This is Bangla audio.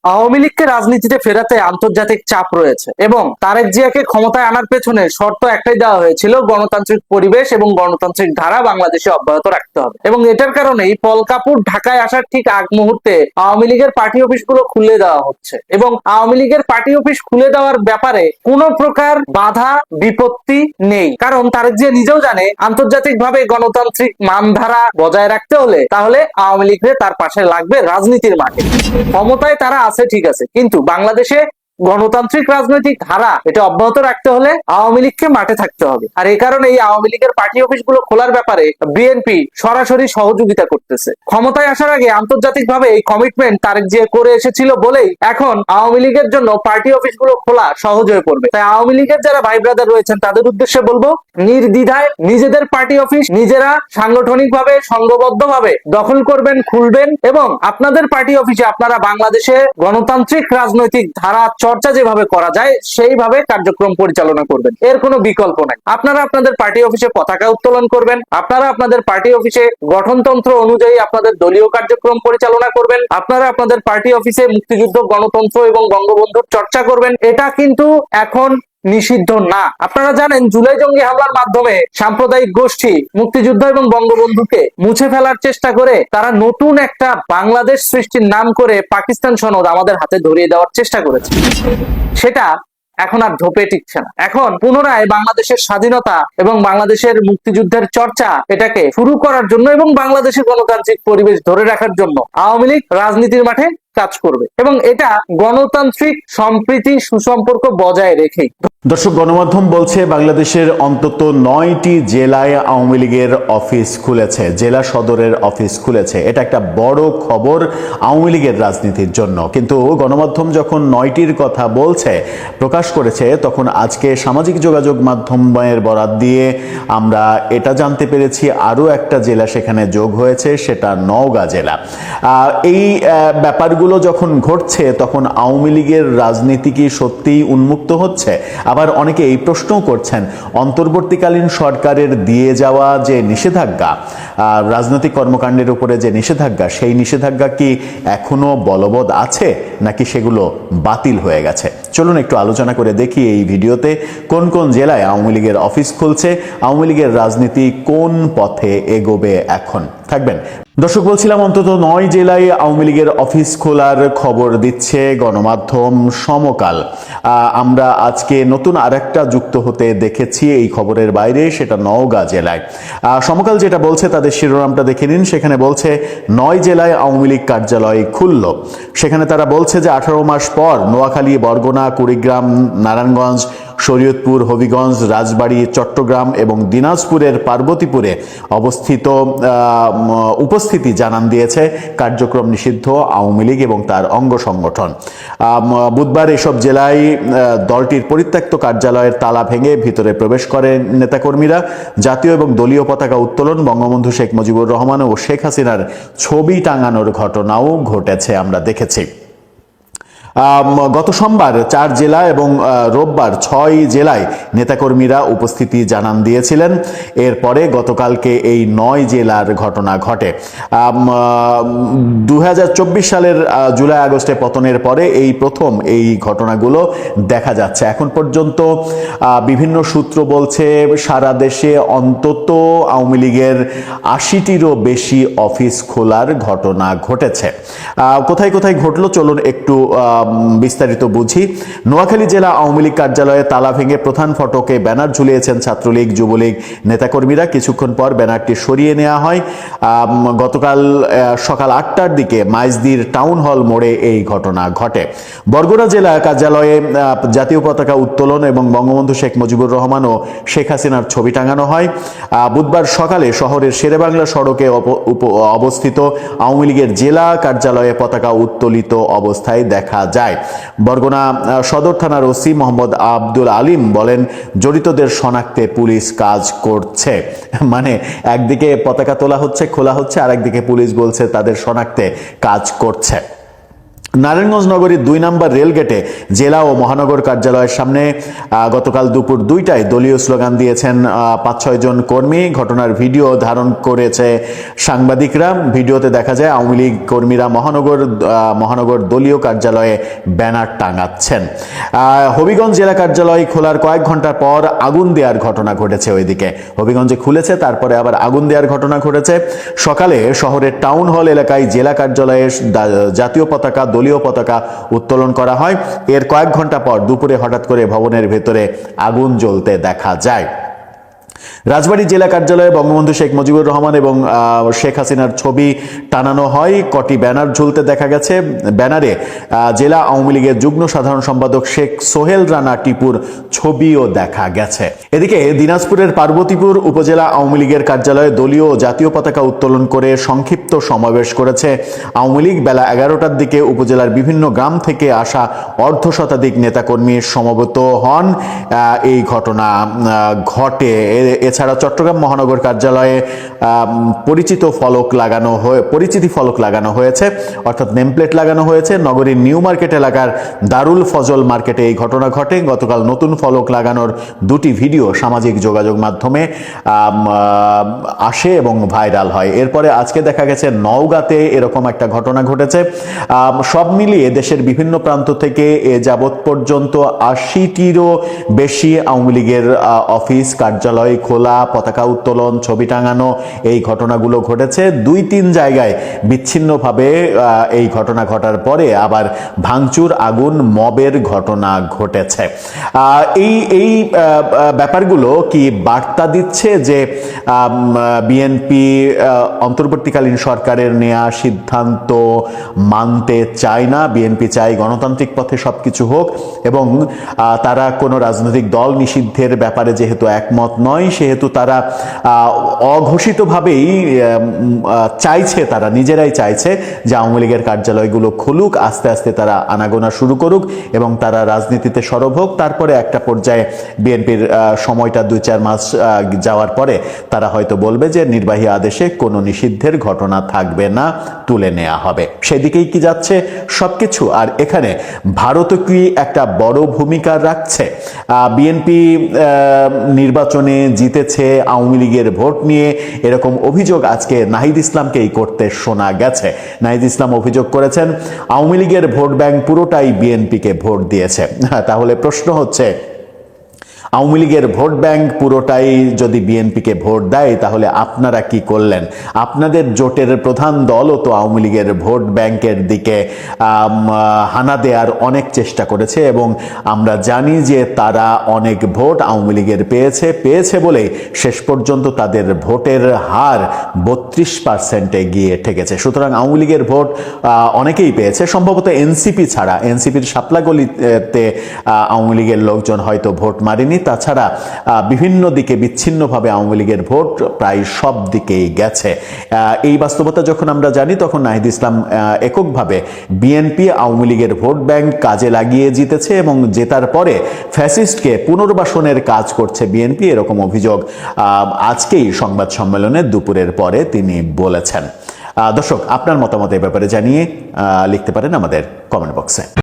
আওয়ামী লীগকে রাজনীতিতে ফেরাতে আন্তর্জাতিক চাপ রয়েছে এবং তারেক জিয়াকে ক্ষমতায় আনার পেছনে শর্ত একটাই দেওয়া হয়েছিল, গণতান্ত্রিক পরিবেশ এবং গণতান্ত্রিক ধারা বাংলাদেশে অব্যাহত রাখতে হবে। এবং এটার কারণেই পল কাপুর ঢাকায় আসার ঠিক আগ মুহূর্তে আওয়ামী লীগের পার্টি অফিসগুলো খুলে দেওয়া হচ্ছে এবং আওয়ামী লীগের পার্টি অফিস খুলে দেওয়ার ব্যাপারে কোনো প্রকার বাধা বিপত্তি নেই, কারণ তারেক জিয়া নিজেও জানে আন্তর্জাতিকভাবে গণতান্ত্রিক মানধারা বজায় রাখতে হলে তাহলে আওয়ামী লীগের তার পাশে লাগবে রাজনীতির মাঠে। ক্ষমতায় তারা আছে ঠিক আছে, কিন্তু বাংলাদেশে গণতান্ত্রিক রাজনৈতিক ধারা এটা অব্যাহত রাখতে হলে আওয়ামী লীগকে মাঠে থাকতে হবে। আর এই কারণে এই আওয়ামী লীগের পার্টি অফিসগুলো খোলার ব্যাপারে বিএনপি সরাসরি সহযোগিতা করতেছে। ক্ষমতায় আসার আগে আন্তর্জাতিকভাবে এই কমিটমেন্ট তারেক জিয়া করে এসেছিল বলেই এখন আওয়ামী লীগের জন্য পার্টি অফিসগুলো খোলা সহজ হয়ে পড়বে। তাই আওয়ামী লীগের যারা ভাই ব্রাদার রয়েছেন তাদের উদ্দেশ্যে বলবো, নির্দ্বিধায় নিজেদের পার্টি অফিস নিজেরা সাংগঠনিকভাবে সংঘবদ্ধভাবে দখল করবেন, খুলবেন এবং আপনাদের পার্টি অফিসে আপনারা বাংলাদেশে গণতান্ত্রিক রাজনৈতিক ধারা চর্চা যেভাবে করা যায় সেইভাবে কার্যক্রম পরিচালনা করবেন। এর কোনো বিকল্প নাই। আপনারা আপনাদের পার্টি অফিসে পতাকা উত্তোলন করবেন, আপনারা আপনাদের পার্টি অফিসে গঠনতন্ত্র অনুযায়ী আপনাদের দলীয় কার্যক্রম পরিচালনা করবেন, আপনারা আপনাদের পার্টি অফিসে মুক্তিযুদ্ধ, গণতন্ত্র এবং বঙ্গবন্ধুর চর্চা করবেন। এটা কিন্তু এখন নিষিদ্ধ না। আপনারা জানেন জুলাই জঙ্গি হামলার মাধ্যমে সাম্প্রদায়িক গোষ্ঠী মুক্তিযুদ্ধ এবং বঙ্গবন্ধুকে মুছে ফেলার চেষ্টা করে তারা নতুন একটা বাংলাদেশ সৃষ্টির নাম করে পাকিস্তান সনদ আমাদের হাতে ধরিয়ে দেওয়ার চেষ্টা করেছে। সেটা এখন আর ধোপে টিকছে না। এখন পুনরায় বাংলাদেশের স্বাধীনতা এবং বাংলাদেশের মুক্তিযুদ্ধের চর্চা এটাকে শুরু করার জন্য এবং বাংলাদেশের গণতান্ত্রিক পরিবেশ ধরে রাখার জন্য আওয়ামী লীগ রাজনীতির মাঠে কাজ করবে এবং এটা গণতান্ত্রিক সম্প্রীতি সুসম্পর্ক বজায় রেখেই। দর্শক, গণমাধ্যম বলছে বাংলাদেশের অন্তত 9টি জেলায় আওয়ামী লীগের অফিস খুলেছে, জেলা সদরের অফিস খুলেছে। এটা একটা বড় খবর আওয়ামী লীগের রাজনীতির জন্য। কিন্তু গণমাধ্যম যখন 9টির কথা বলছে, প্রকাশ করেছে, তখন আজকে সামাজিক যোগাযোগ মাধ্যমের বরাত দিয়ে আমরা এটা জানতে পেরেছি আরও একটা জেলা সেখানে যোগ হয়েছে, সেটা নওগাঁ জেলা। এই ব্যাপারগুলো যখন ঘটছে তখন আওয়ামী লীগের রাজনীতি কি সত্যিই উন্মুক্ত হচ্ছে? আবার অনেকে এই প্রশ্নও করছেন, অন্তর্বর্তীকালীন সরকারের দিয়ে যাওয়া যে নিষেধাজ্ঞা, রাজনৈতিক কর্মকাণ্ডের উপরে যে নিষেধাজ্ঞা, সেই নিষেধাজ্ঞা কি এখনো বলবৎ আছে নাকি সেগুলো বাতিল হয়ে গেছে? চলুন একটু আলোচনা করে দেখি এই ভিডিওতে কোন কোন জেলায় আওয়ামী লীগের অফিস খুলছে, আওয়ামী লীগের রাজনীতি কোন পথে এগোবে এখন। থাকবেন। দর্শক, বলছিলাম অন্তত 9 জেলায় আওয়ামী লীগের অফিস খোলার খবর দিচ্ছে গণমাধ্যম সমকাল। আমরা আজকে নতুন আরেকটা যুক্ত হতে দেখেছি এই খবরের বাইরে, সেটা নওগাঁ জেলায়। সমকাল যেটা বলছে তাদের শিরোনামটা দেখে নিন। সেখানে বলছে 9 জেলায় আওয়ামী লীগ কার্যালয় খুলল। সেখানে তারা বলছে যে 18 মাস পর নোয়াখালী, বরগুনা, কুড়িগ্রাম, নারায়ণগঞ্জ, শরীয়তপুর, হবিগঞ্জ, রাজবাড়ী, চট্টগ্রাম এবং দিনাজপুরের পার্বতীপুরে উপস্থিতি জানান দিয়েছে কার্যক্রম নিষিদ্ধ আওয়ামী লীগ এবং তার অঙ্গ সংগঠন। বুধবার এসব জেলায় দলটির পরিত্যক্ত কার্যালয়ের তালা ভেঙে ভিতরে প্রবেশ করেন নেতাকর্মীরা। জাতীয় এবং দলীয় পতাকা উত্তোলন, বঙ্গবন্ধু শেখ মুজিবুর রহমান ও শেখ হাসিনার ছবি টাঙানোর ঘটনাও ঘটেছে, আমরা দেখেছি। গত সোমবার 4 জেলা এবং রোববার 6 জেলায় নেতাকর্মীরা উপস্থিতি জানান দিয়েছিলেন। এরপরে গতকালকে এই 9 জেলার ঘটনা ঘটে। 2024 সালের জুলাই আগস্টে পতনের পরে এই প্রথম এই ঘটনাগুলো দেখা যাচ্ছে। এখন পর্যন্ত বিভিন্ন সূত্র বলছে সারা দেশে অন্তত আওয়ামী লীগের 80টিরও বেশি অফিস খোলার ঘটনা ঘটেছে। কোথায় কোথায় ঘটলো চলুন একটু বিস্তারিত বুঝি। নোয়াখালী জেলা আওয়ামী লীগ কার্যালয়ে তালা ভেঙে প্রধান ফটকে ব্যানার ঝুলিয়েছেন ছাত্রলীগ, যুবলীগ নেতাকর্মীরা। কিছুক্ষণ পর ব্যানারটি সরিয়ে নেওয়া হয়। গতকাল সকাল 8টার দিকে মাইজদির টাউন হল মোড়ে এই ঘটনা ঘটে। বরগুনা জেলা কার্যালয়ে জাতীয় পতাকা উত্তোলন এবং বঙ্গবন্ধু শেখ মুজিবুর রহমান ও শেখ হাসিনার ছবি টাঙানো হয়। বুধবার সকালে শহরের শেরেবাংলা সড়কে অবস্থিত আওয়ামী লীগের জেলা কার্যালয়ে পতাকা উত্তোলিত অবস্থায় দেখা যায়। বরগুনা সদর থানার ওসি মোহাম্মদ আব্দুল আলিম বলেন, জড়িতদের শনাক্তে পুলিশ কাজ করছে। মানে একদিকে পতাকা তোলা হচ্ছে, খোলা হচ্ছে, আর একদিকে পুলিশ বলছে তাদের শনাক্তে কাজ করছে। নারায়ণগঞ্জ নগরীর 2 নম্বর রেলগেটে জেলা ও মহানগর কার্যালয়ের সামনে গতকাল দুপুর 2টায় দলীয় স্লোগান দিয়েছেন 5-6 জন কর্মী। ঘটনার ভিডিও ধারণ করেছে সাংবাদিকরা। ভিডিওতে দেখা যায় আওয়ামী লীগ কর্মীরা মহানগর দলীয় কার্যালয়ে ব্যানার টাঙাচ্ছেন। হবিগঞ্জ জেলা কার্যালয় খোলার কয়েক ঘন্টা পর আগুন দেওয়ার ঘটনা ঘটেছে। ওইদিকে হবিগঞ্জে খুলেছে, তারপরে আবার আগুন দেওয়ার ঘটনা ঘটেছে। সকালে শহরের টাউন হল এলাকায় জেলা কার্যালয়ে জাতীয় পতাকা, দলীয় পতাকা উত্তোলন করা হয়। এর কয়েক ঘন্টা পর দুপুরে হঠাৎ করে ভবনের ভেতরে আগুন জ্বলতে দেখা যায়। রাজবাড়ী জেলা কার্যালয়ে বঙ্গবন্ধু শেখ মুজিবুর রহমান এবং শেখ হাসিনার ছবি টানানো হয়। কটি ব্যানার ঝুলতে দেখা গেছে। ব্যানারে জেলা আওয়ামী লীগের যুগ্ম সাধারণ সম্পাদক শেখ সোহেল রানা টিপুর ছবিও দেখা গেছে। এদিকে দিনাজপুরের পার্বতীপুর উপজেলা আওয়ামী লীগের কার্যালয়ে দলীয় ও জাতীয় পতাকা উত্তোলন করে সংক্ষিপ্ত সমাবেশ করেছে আওয়ামী লীগ। বেলা 11টার দিকে উপজেলার বিভিন্ন গ্রাম থেকে আসা অর্ধশতাধিক নেতাকর্মী সমবেত হন। এই ঘটনা ঘটে। এছাড়া চট্টগ্রাম মহানগর কার্যালয়ে পরিচিতি ফলক লাগানো হয়েছে, অর্থাৎ নেমপ্লেট লাগানো হয়েছে। নগরীর নিউ মার্কেট এলাকার দারুল ফজল মার্কেটে এই ঘটনা ঘটে। গতকাল নতুন ফলক লাগানোর 2টি ভিডিও সামাজিক যোগাযোগ মাধ্যমে আসে এবং ভাইরাল হয়। এরপরে আজকে দেখা গেছে নওগাঁতে এরকম একটা ঘটনা ঘটেছে। সব মিলিয়ে দেশের বিভিন্ন প্রান্ত থেকে এ যাবৎ পর্যন্ত 80টিরও বেশি আওয়ামী লীগের অফিস কার্যালয় খোলা, পতাকা উত্তোলন, ছবি টাঙানো, এই ঘটনাগুলো ঘটেছে। 2-3 জায়গায় বিচ্ছিন্নভাবে এই ঘটনা ঘটার পরে আবার ভাঙচুর, আগুন, মবের ঘটনা ঘটেছে। এই ব্যাপারগুলো কি বার্তা দিচ্ছে যে বিএনপি অন্তর্বর্তীকালীন সরকারের নেওয়া সিদ্ধান্ত মানতে চায় না? বিএনপি চায় গণতান্ত্রিক পথে সবকিছু হোক এবং তারা কোনো রাজনৈতিক দল নিষিদ্ধের ব্যাপারে যেহেতু একমত নয়, সেহেতু তারা অঘোষিতভাবেই চাইছে, তারা নিজেরাই চাইছে যে আওয়ামী লীগের কার্যালয়গুলো খুলুক, আস্তে আস্তে তারা আনাগোনা শুরু করুক এবং তারা রাজনীতিতে সরব হোক। তারপরে একটা পর্যায়ে বিএনপির সময়টা 2-4 মাস যাওয়ার পরে তারা হয়তো বলবে যে নির্বাহী আদেশে কোনো নিষিদ্ধের ঘটনা থাকবে না, তুলে নেওয়া হবে। সেদিকেই কি যাচ্ছে সবকিছু? আর এখানে ভারত কি একটা বড় ভূমিকা রাখছে? বিএনপি নির্বাচনে জিতেছে আওয়ামী লীগের ভোট নিয়ে, এরকম অভিযোগ আজকে নাহিদ ইসলামকেই করতে শোনা গেছে। নাহিদ ইসলাম অভিযোগ করেছেন আওয়ামী লীগের ভোট ব্যাংক পুরোটাই বিএনপিকে ভোট দিয়েছে। তাহলে প্রশ্ন হচ্ছে, আওয়ামী লীগের ভোট ব্যাংক পুরোটাই যদি বিএনপিকে ভোট দেয় তাহলে আপনারা কি করলেন? আপনাদের জোটের প্রধান দলও তো আওয়ামী লীগের ভোট ব্যাংকের দিকে হানা দেওয়ার অনেক চেষ্টা করেছে এবং আমরা জানি যে তারা অনেক ভোট আওয়ামী লীগের পেয়েছে বলেই শেষ পর্যন্ত তাদের ভোটের হার 32%-এ গিয়ে ঠেকেছে। সুতরাং আওয়ামী লীগের ভোট অনেকেই পেয়েছে, সম্ভবত এনসিপি ছাড়া। এনসিপির শাপলাগলিতে আওয়ামী লীগের লোকজন হয়তো ভোট মারেনি, তাছাড়া বিভিন্ন দিকে বিচ্ছিন্নভাবে আওয়ামী লীগের ভোট প্রায় সব দিকেই গেছে। এই বাস্তবতা যখন আমরা জানি, তখন নাহিদ ইসলাম এককভাবে বিএনপি আওয়ামী লীগের ভোট ব্যাংক কাজে লাগিয়ে জিতেছে এবং জেতার পরে ফ্যাসিস্টকে পুনর্বাসনের কাজ করছে বিএনপি, এরকম অভিযোগ আজকেই সংবাদ সম্মেলনে দুপুরের পরে তিনি বলেছেন। দর্শক, আপনার মতামত এই ব্যাপারে জানিয়ে লিখতে পারেন আমাদের কমেন্ট বক্সে।